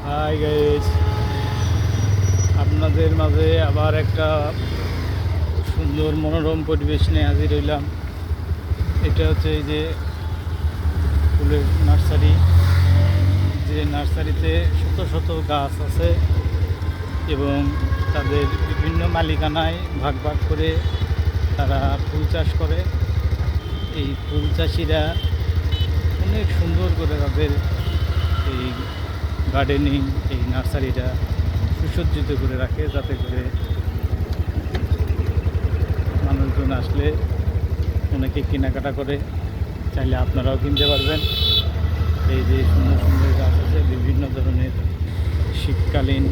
Hi guys, আপনাদের মাঝে আবার একটা সুন্দর মনোরম পরিবেশ নিয়ে হাজির হইলাম। এটা হচ্ছে এই যে ফুলের নার্সারি, যে নার্সারিতে শত শত গাছ আছে এবং তাদের বিভিন্ন মালিকানায় ভাগ ভাগ করে তারা ফুল চাষ করে। এই ফুল চাষিরা অনেক সুন্দর করে তাদের এই গার্ডেনিং, এই নার্সারিটা সুসজ্জিত করে রাখে, যাতে করে মানুষজন আসলে অনেকে কেনাকাটা করে। চাইলে আপনারাও কিনতে পারবেন। এই যে সুন্দর সুন্দর গাছ আছে, বিভিন্ন ধরনের শীতকালীন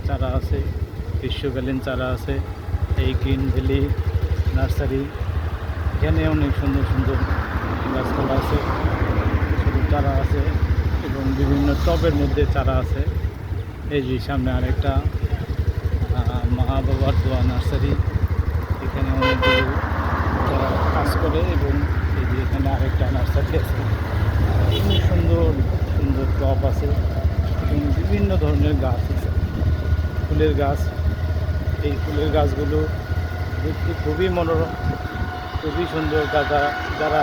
চারা আছে, গ্রীষ্মকালীন চারা আছে। এই গ্রিন ভ্যালি নার্সারি, এখানে অনেক সুন্দর সুন্দর গাছপালা আছে, ছোটো চারা আছে এবং বিভিন্ন টবের মধ্যে চারা আছে। এই যে সামনে আরেকটা মা বাবার দোয়া নার্সারি, এখানে অনেকগুলো যারা কাজ করে এবং এই যে এখানে আরেকটা নার্সারি আছে। খুব সুন্দর সুন্দর টব আছে এবং বিভিন্ন ধরনের গাছ আছে, ফুলের গাছ। এই ফুলের গাছগুলো দেখতে খুবই মনোরম, খুবই সুন্দর। যারা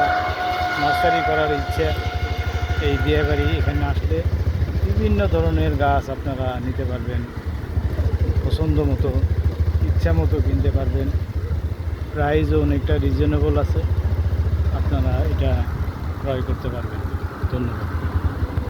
নার্সারি করার ইচ্ছা, এই বিয়েবাড়ি এখানে আসলে বিভিন্ন ধরনের গাছ আপনারা নিতে পারবেন, পছন্দ মতো ইচ্ছা মতো কিনতে পারবেন। প্রাইসও অনেকটা রিজনেবল আছে, আপনারা এটা ক্রয় করতে পারবেন। ধন্যবাদ।